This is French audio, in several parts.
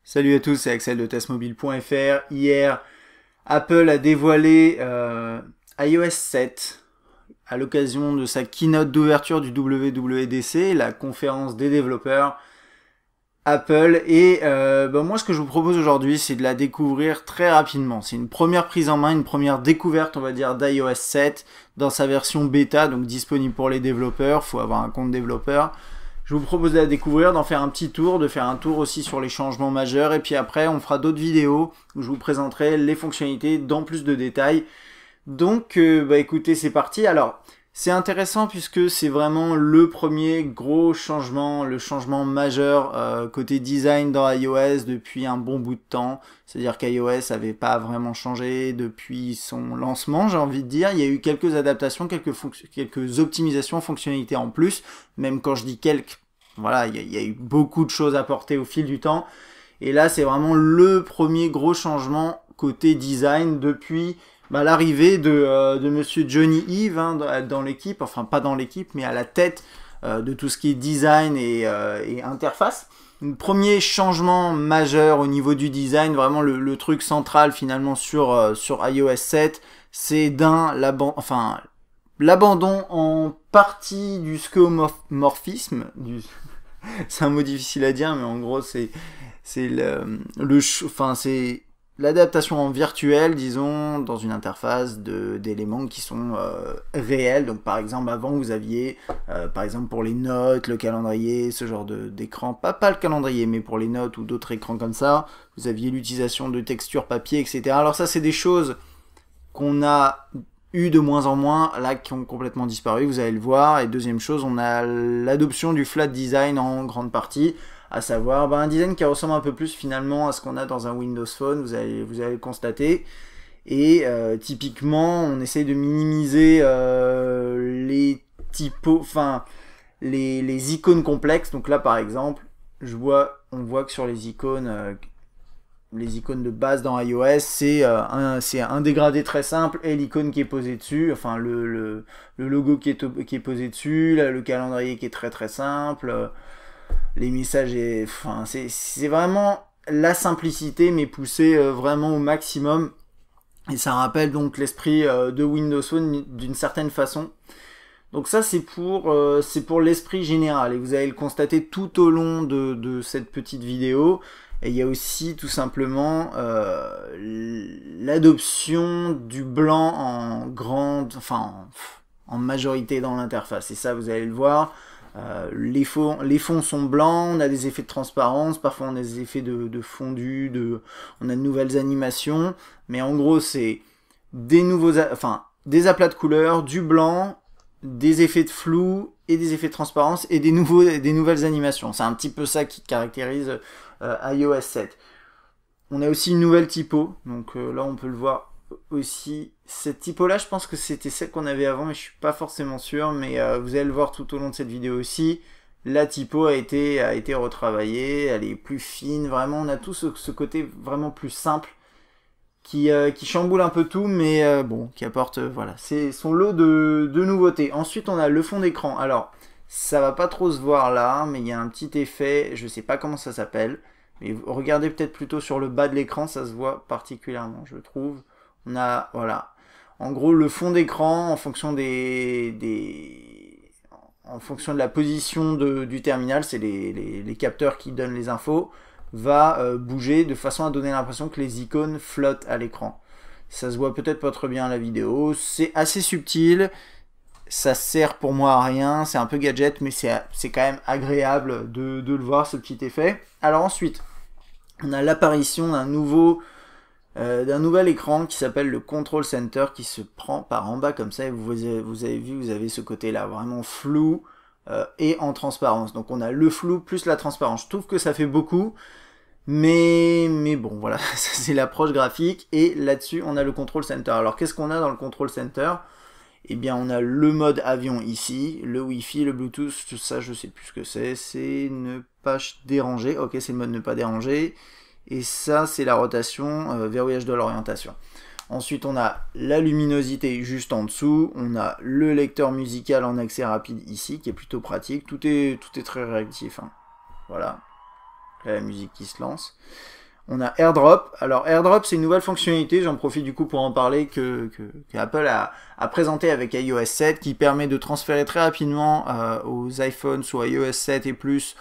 Salut à tous, c'est Axel de testmobile.fr. Hier, Apple a dévoilé iOS 7 à l'occasion de sa keynote d'ouverture du WWDC, la conférence des développeurs Apple. Et moi, ce que je vous propose aujourd'hui, c'est de la découvrir très rapidement. C'est une première prise en main, une première découverte, on va dire, d'iOS 7 dans sa version bêta, donc disponible pour les développeurs. Il faut avoir un compte développeur. Je vous propose de la découvrir, d'en faire un petit tour, de faire un tour aussi sur les changements majeurs, et puis après on fera d'autres vidéos où je vous présenterai les fonctionnalités dans plus de détails. Donc écoutez, c'est parti. Alors c'est intéressant puisque c'est vraiment le premier gros changement, le changement majeur côté design dans iOS depuis un bon bout de temps. C'est-à-dire qu'iOS n'avait pas vraiment changé depuis son lancement, j'ai envie de dire. Il y a eu quelques adaptations, quelques optimisations, fonctionnalités en plus. Même quand je dis quelques, voilà, il y a eu beaucoup de choses apportées au fil du temps. Et là, c'est vraiment le premier gros changement côté design depuis l'arrivée de monsieur Johnny Ive dans l'équipe, enfin pas dans l'équipe, mais à la tête de tout ce qui est design et interface. Un premier changement majeur au niveau du design, vraiment le truc central finalement sur iOS 7, c'est l'abandon en partie du skeuomorphisme. C'est un mot difficile à dire, mais en gros c'est l'adaptation en virtuel, disons, dans une interface d'éléments qui sont réels. Donc par exemple, avant vous aviez, par exemple pour les notes, le calendrier, ce genre d'écran, pas le calendrier, mais pour les notes ou d'autres écrans comme ça, vous aviez l'utilisation de textures papier, etc. Alors ça, c'est des choses qu'on a eu de moins en moins, là, qui ont complètement disparu, vous allez le voir. Et deuxième chose, on a l'adoption du flat design en grande partie, à savoir un design qui ressemble un peu plus finalement à ce qu'on a dans un Windows Phone, vous allez le constater. Et typiquement, on essaye de minimiser les typos, enfin les icônes complexes. Donc là, par exemple, on voit que sur les icônes de base dans iOS, c'est un dégradé très simple et l'icône qui est posée dessus, enfin le logo qui est posé dessus, là, le calendrier qui est très très simple. Les messages, c'est vraiment la simplicité, mais poussée vraiment au maximum. Et ça rappelle donc l'esprit de Windows Phone d'une certaine façon. Donc ça, c'est pour l'esprit général. Et vous allez le constater tout au long de cette petite vidéo. Et il y a aussi tout simplement l'adoption du blanc en majorité dans l'interface. Et ça, vous allez le voir. Les fonds sont blancs, on a des effets de transparence, parfois on a des effets de fondu, on a de nouvelles animations, mais en gros c'est des aplats de couleurs, du blanc, des effets de flou et des effets de transparence et des nouvelles animations. C'est un petit peu ça qui caractérise iOS 7. On a aussi une nouvelle typo, donc là on peut le voir aussi. Cette typo là, je pense que c'était celle qu'on avait avant, mais je suis pas forcément sûr, mais vous allez le voir tout au long de cette vidéo aussi. La typo a été retravaillée, elle est plus fine, vraiment on a tout ce côté vraiment plus simple qui chamboule un peu tout, mais qui apporte c'est son lot de nouveautés. Ensuite on a le fond d'écran. Alors ça va pas trop se voir là, mais il y a un petit effet, je sais pas comment ça s'appelle, mais regardez peut-être plutôt sur le bas de l'écran, ça se voit particulièrement, je trouve. On a, voilà, en gros le fond d'écran en fonction en fonction de la position du terminal, c'est les capteurs qui donnent les infos, va bouger de façon à donner l'impression que les icônes flottent à l'écran. Ça se voit peut-être pas très bien à la vidéo, c'est assez subtil, ça sert pour moi à rien, c'est un peu gadget, mais c'est quand même agréable de le voir, ce petit effet. Alors ensuite, on a l'apparition d'un nouvel écran qui s'appelle le Control Center, qui se prend par en bas comme ça, et vous avez vu, vous avez ce côté là vraiment flou et en transparence. Donc on a le flou plus la transparence. Je trouve que ça fait beaucoup, mais bon voilà, c'est l'approche graphique. Et là-dessus on a le Control Center. Alors qu'est-ce qu'on a dans le Control Center? Eh bien on a le mode avion ici, le Wi-Fi, le Bluetooth, tout ça je sais plus ce que c'est ne pas déranger. Ok, c'est le mode ne pas déranger. Et ça, c'est la rotation, verrouillage de l'orientation. Ensuite, on a la luminosité juste en dessous. On a le lecteur musical en accès rapide ici, qui est plutôt pratique. Tout est très réactif. Hein. Voilà. Là, la musique qui se lance. On a AirDrop. Alors AirDrop, c'est une nouvelle fonctionnalité, j'en profite du coup pour en parler, que Apple a présenté avec iOS 7, qui permet de transférer très rapidement aux iPhones sous iOS 7 et plus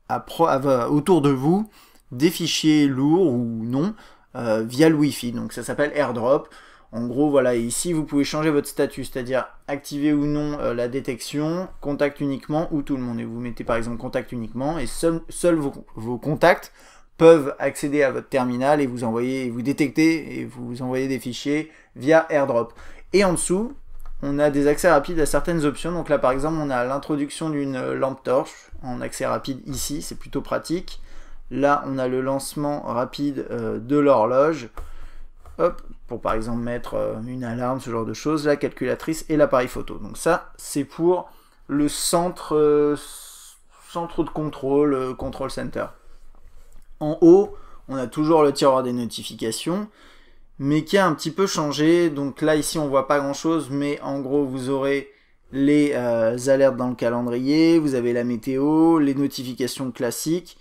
autour de vous des fichiers lourds ou non via le Wi-Fi. Donc ça s'appelle AirDrop. En gros, voilà, et ici vous pouvez changer votre statut, c'est-à-dire activer ou non la détection, contact uniquement ou tout le monde. Et vous mettez par exemple contact uniquement et seuls vos contacts peuvent accéder à votre terminal et vous détecter et vous envoyer des fichiers via AirDrop. Et en dessous, on a des accès rapides à certaines options. Donc là, par exemple, on a l'introduction d'une lampe torche en accès rapide ici, c'est plutôt pratique. Là, on a le lancement rapide de l'horloge. Hop, pour par exemple mettre une alarme, ce genre de choses, la calculatrice et l'appareil photo. Donc ça, c'est pour le centre de contrôle, control center. En haut, on a toujours le tiroir des notifications, mais qui a un petit peu changé. Donc là, ici, on voit pas grand-chose, mais en gros, vous aurez les alertes dans le calendrier, vous avez la météo, les notifications classiques,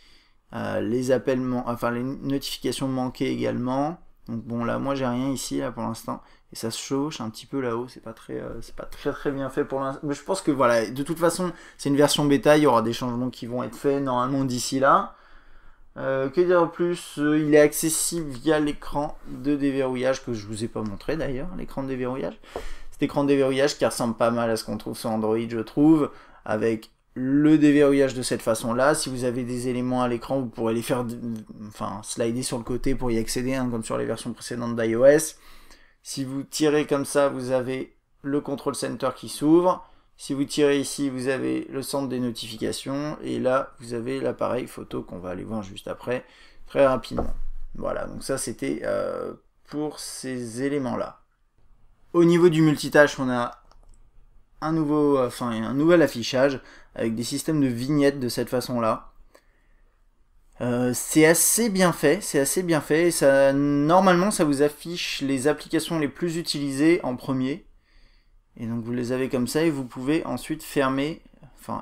les appels, enfin les notifications manquées également. Donc bon, là, moi, j'ai rien ici, là, pour l'instant. Et ça se chevauche un petit peu là-haut, c'est pas très bien fait pour l'instant. Mais je pense que voilà, de toute façon, c'est une version bêta, il y aura des changements qui vont être faits normalement d'ici là. Que dire de plus, il est accessible via l'écran de déverrouillage que je vous ai pas montré d'ailleurs, l'écran de déverrouillage. Cet écran de déverrouillage qui ressemble pas mal à ce qu'on trouve sur Android, je trouve, avec le déverrouillage de cette façon-là. Si vous avez des éléments à l'écran, vous pourrez les faire, slider sur le côté pour y accéder, hein, comme sur les versions précédentes d'iOS. Si vous tirez comme ça, vous avez le Control Center qui s'ouvre. Si vous tirez ici, vous avez le centre des notifications. Et là, vous avez l'appareil photo qu'on va aller voir juste après, très rapidement. Voilà, donc ça, c'était pour ces éléments-là. Au niveau du multitâche, on a un nouvel affichage avec des systèmes de vignettes de cette façon-là. C'est assez bien fait, et ça, normalement ça vous affiche les applications les plus utilisées en premier. Et donc vous les avez comme ça et vous pouvez ensuite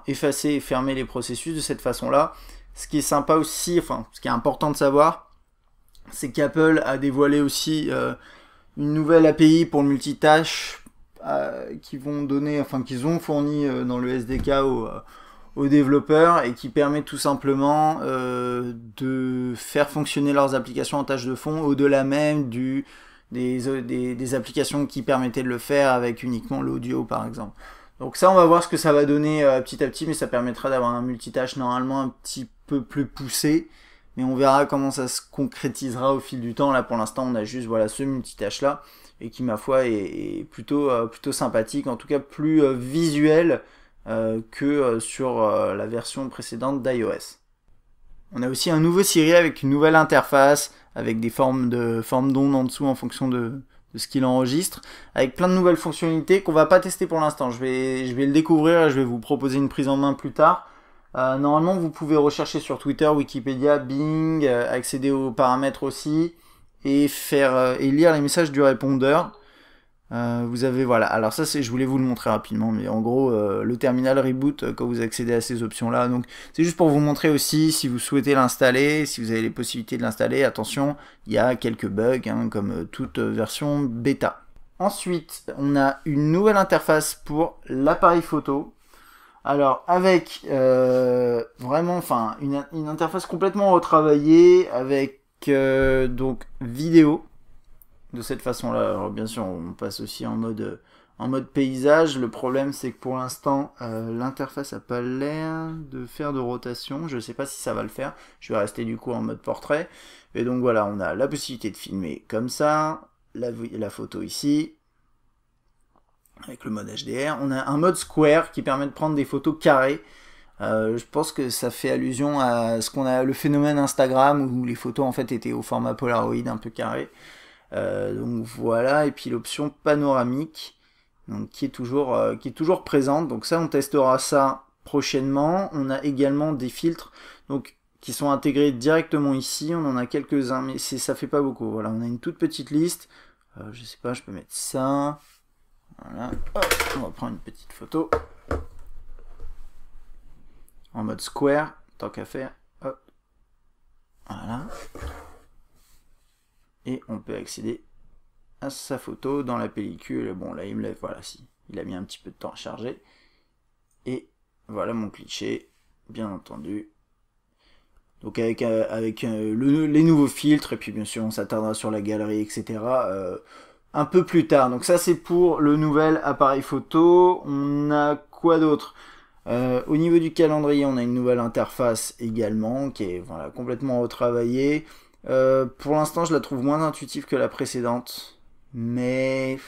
effacer et fermer les processus de cette façon-là. Ce qui est sympa aussi, ce qui est important de savoir, c'est qu'Apple a dévoilé aussi une nouvelle API pour le multitâche qu'ils ont fourni dans le SDK aux développeurs et qui permet tout simplement de faire fonctionner leurs applications en tâche de fond au-delà même des applications qui permettaient de le faire avec uniquement l'audio par exemple. Donc ça, on va voir ce que ça va donner petit à petit, mais ça permettra d'avoir un multitâche normalement un petit peu plus poussé, mais on verra comment ça se concrétisera au fil du temps. Là pour l'instant on a juste ce multitâche là, et qui ma foi est plutôt sympathique, en tout cas plus visuel que sur la version précédente d'iOS. On a aussi un nouveau Siri avec une nouvelle interface, avec des formes d'ondes en dessous en fonction de ce qu'il enregistre, avec plein de nouvelles fonctionnalités qu'on va pas tester pour l'instant. Je vais le découvrir et je vais vous proposer une prise en main plus tard. Normalement, vous pouvez rechercher sur Twitter, Wikipédia, Bing, accéder aux paramètres aussi, et lire les messages du répondeur. Vous avez, voilà, alors ça je voulais vous le montrer rapidement, mais en gros le terminal reboot quand vous accédez à ces options là, donc c'est juste pour vous montrer aussi si vous souhaitez l'installer, si vous avez les possibilités de l'installer. Attention, il y a quelques bugs comme toute version bêta. Ensuite on a une nouvelle interface pour l'appareil photo, alors avec vraiment une interface complètement retravaillée avec donc vidéo de cette façon là. Alors bien sûr on passe aussi en mode paysage. Le problème c'est que pour l'instant l'interface a pas l'air de faire de rotation, je sais pas si ça va le faire. Je vais rester du coup en mode portrait, et donc voilà, on a la possibilité de filmer comme ça, la photo ici avec le mode HDR. On a un mode square qui permet de prendre des photos carrées. Je pense que ça fait allusion à ce qu'on a, le phénomène Instagram où les photos en fait étaient au format Polaroid un peu carré. Donc voilà, et puis l'option panoramique, donc qui est toujours présente. Donc ça, on testera ça prochainement. On a également des filtres donc qui sont intégrés directement ici. On en a quelques-uns, mais ça fait pas beaucoup. Voilà, on a une toute petite liste. Je sais pas, je peux mettre ça. Voilà, hop, on va prendre une petite photo en mode square, tant qu'à faire. Hop. Voilà. et on peut accéder à sa photo dans la pellicule. Bon là il me lève, voilà, si il a mis un petit peu de temps à charger, et voilà mon cliché, bien entendu. Donc avec les nouveaux filtres, et puis bien sûr on s'attardera sur la galerie, etc. Un peu plus tard. Donc ça c'est pour le nouvel appareil photo. On a quoi d'autre? Au niveau du calendrier, on a une nouvelle interface également, qui est voilà, complètement retravaillée. Pour l'instant je la trouve moins intuitive que la précédente, mais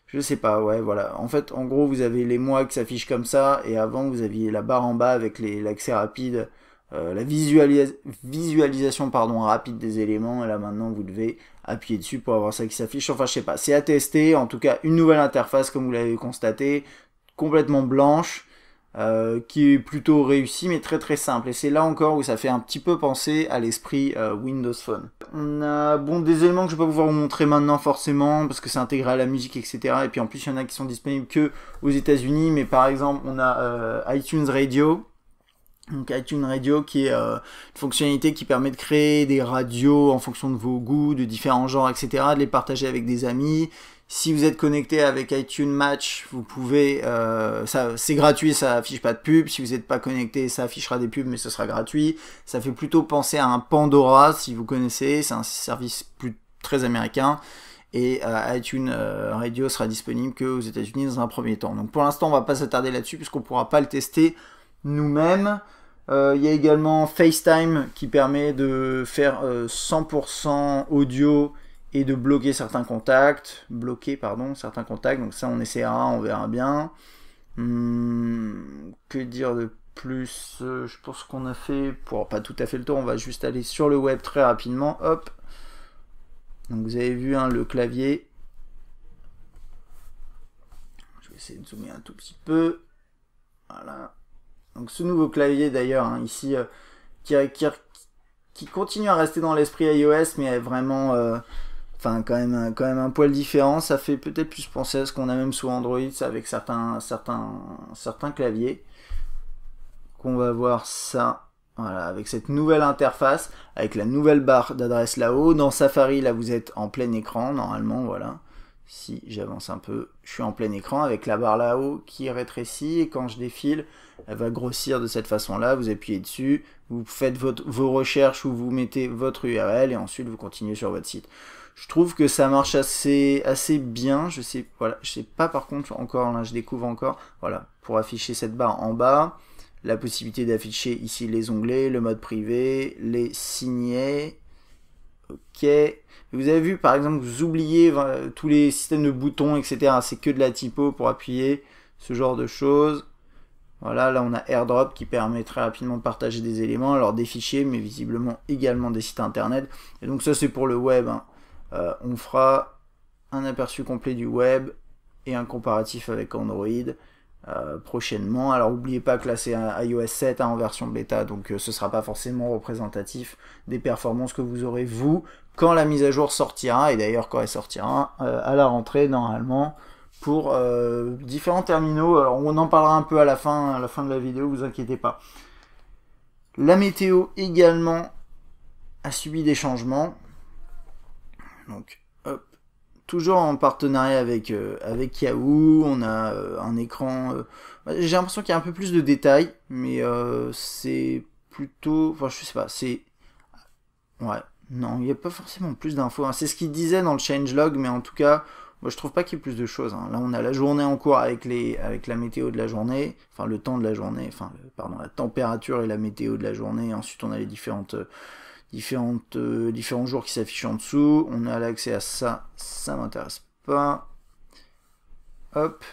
je sais pas, ouais, voilà. En fait, en gros, vous avez les mois qui s'affichent comme ça, et avant, vous aviez la barre en bas avec l'accès rapide, la visualisation pardon, rapide des éléments, et là maintenant, vous devez appuyer dessus pour avoir ça qui s'affiche. Enfin, je sais pas, c'est à tester. En tout cas, une nouvelle interface, comme vous l'avez constaté, complètement blanche, qui est plutôt réussi mais très très simple, et c'est là encore où ça fait un petit peu penser à l'esprit Windows Phone. On a bon des éléments que je vais pas pouvoir vous montrer maintenant forcément parce que c'est intégré à la musique, etc. Et puis en plus il y en a qui sont disponibles que aux États-Unis, mais par exemple on a iTunes Radio. Donc iTunes Radio qui est une fonctionnalité qui permet de créer des radios en fonction de vos goûts, de différents genres, etc. De les partager avec des amis. Si vous êtes connecté avec iTunes Match, vous pouvez, c'est gratuit, ça affiche pas de pub. Si vous n'êtes pas connecté, ça affichera des pubs, mais ce sera gratuit. Ça fait plutôt penser à un Pandora, si vous connaissez. C'est un service très américain. Et iTunes Radio sera disponible qu'aux États-Unis dans un premier temps. Donc pour l'instant, on va pas s'attarder là-dessus puisqu'on pourra pas le tester nous-mêmes. Il y a également FaceTime qui permet de faire 100% audio et de bloquer certains contacts, certains contacts, donc ça on essaiera, on verra bien. Que dire de plus? Je pense qu'on a fait, pour pas tout à fait le tour, on va juste aller sur le web très rapidement, hop. Donc vous avez vu hein, le clavier. Je vais essayer de zoomer un tout petit peu. Voilà. Donc ce nouveau clavier d'ailleurs, hein, ici, qui continue à rester dans l'esprit iOS, mais vraiment... Enfin, quand même un poil différent. Ça fait peut-être plus penser à ce qu'on a même sous Android, avec certains claviers. Qu'on va voir ça, voilà, avec cette nouvelle interface, avec la nouvelle barre d'adresse là-haut. Dans Safari, là, vous êtes en plein écran, normalement, voilà. Si j'avance un peu, je suis en plein écran, avec la barre là-haut qui rétrécit, et quand je défile, elle va grossir de cette façon-là. Vous appuyez dessus, vous faites vos recherches, ou vous mettez votre URL, et ensuite vous continuez sur votre site. Je trouve que ça marche assez bien. Je sais pas par contre encore, là je découvre encore. Voilà, pour afficher cette barre en bas, la possibilité d'afficher ici les onglets, le mode privé, les signets. Ok. Vous avez vu par exemple, vous oubliez tous les systèmes de boutons, etc. C'est que de la typo pour appuyer, ce genre de choses. Voilà, là on a AirDrop qui permet très rapidement de partager des éléments, alors des fichiers, mais visiblement également des sites internet. Et donc ça c'est pour le web, hein. On fera un aperçu complet du web et un comparatif avec Android prochainement. Alors n'oubliez pas que là c'est un iOS 7 hein, en version bêta, donc ce sera pas forcément représentatif des performances que vous aurez vous quand la mise à jour sortira, et d'ailleurs quand elle sortira à la rentrée normalement pour différents terminaux. Alors on en parlera un peu à la fin de la vidéo, vous inquiétez pas. La météo également a subi des changements. Donc, hop, toujours en partenariat avec Yahoo, on a un écran... j'ai l'impression qu'il y a un peu plus de détails, mais c'est plutôt... Enfin, je sais pas, c'est... Ouais, non, il n'y a pas forcément plus d'infos. Hein. C'est ce qu'il disait dans le changelog, mais en tout cas, moi, je trouve pas qu'il y ait plus de choses. Hein. Là, on a la journée en cours avec la météo de la journée, enfin, le temps de la journée, enfin, pardon, la température et la météo de la journée. Ensuite, on a les différents jours qui s'affichent en dessous. On a l'accès à ça, ça m'intéresse pas. Hop,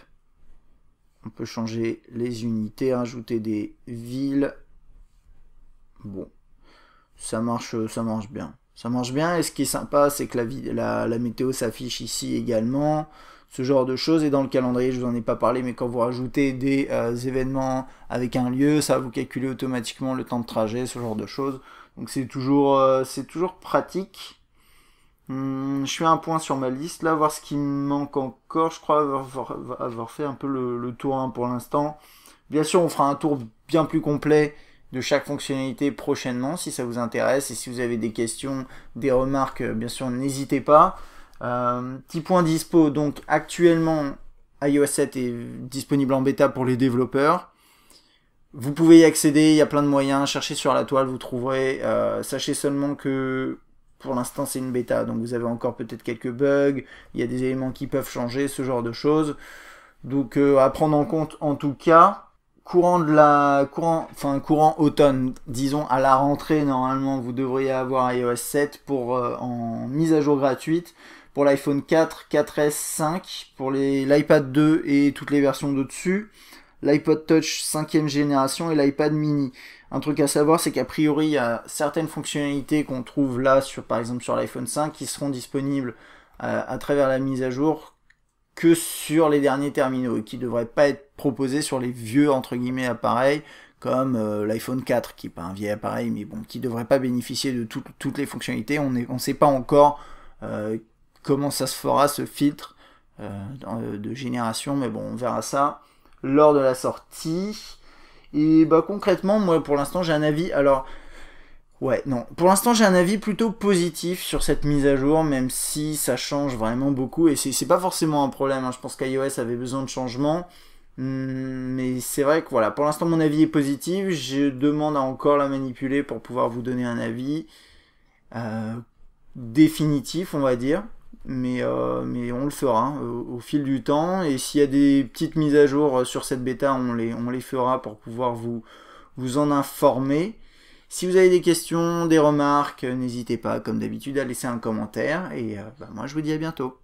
on peut changer les unités, rajouter des villes. Bon, ça marche bien. Ça marche bien, et ce qui est sympa, c'est que la météo s'affiche ici également, ce genre de choses. Et dans le calendrier, je vous en ai pas parlé, mais quand vous rajoutez des événements avec un lieu, ça va vous calculer automatiquement le temps de trajet, ce genre de choses. Donc c'est toujours pratique. Je fais un point sur ma liste, là, voir ce qui me manque encore. Je crois avoir fait un peu le tour hein, pour l'instant. Bien sûr, on fera un tour bien plus complet de chaque fonctionnalité prochainement si ça vous intéresse, et si vous avez des questions, des remarques, bien sûr n'hésitez pas. Petit point dispo, donc actuellement iOS 7 est disponible en bêta pour les développeurs. Vous pouvez y accéder, il y a plein de moyens, cherchez sur la toile, vous trouverez. Sachez seulement que pour l'instant c'est une bêta, donc vous avez encore peut-être quelques bugs, il y a des éléments qui peuvent changer, ce genre de choses. Donc à prendre en compte en tout cas. Courant automne, disons à la rentrée, normalement vous devriez avoir iOS 7 en mise à jour gratuite pour l'iPhone 4, 4S, 5, pour l'iPad 2 et toutes les versions d'au-dessus, l'iPod Touch 5e génération et l'iPad mini. Un truc à savoir, c'est qu'a priori il y a certaines fonctionnalités qu'on trouve là, par exemple sur l'iPhone 5, qui seront disponibles à travers la mise à jour que sur les derniers terminaux, et qui ne devraient pas être proposés sur les vieux entre guillemets appareils comme l'iPhone 4, qui n'est pas un vieil appareil, mais bon, qui ne devrait pas bénéficier de toutes les fonctionnalités. On ne sait pas encore comment ça se fera, ce filtre de génération, mais bon, on verra ça lors de la sortie. Et bah concrètement, moi pour l'instant j'ai un avis, pour l'instant j'ai un avis plutôt positif sur cette mise à jour, même si ça change vraiment beaucoup, et c'est pas forcément un problème, hein. Je pense qu'iOS avait besoin de changement, mais c'est vrai que voilà, pour l'instant mon avis est positif, je demande à encore la manipuler pour pouvoir vous donner un avis définitif, on va dire, mais on le fera hein, au fil du temps, et s'il y a des petites mises à jour sur cette bêta, on les fera pour pouvoir vous en informer. Si vous avez des questions, des remarques, n'hésitez pas, comme d'habitude, à laisser un commentaire. Et moi, je vous dis à bientôt.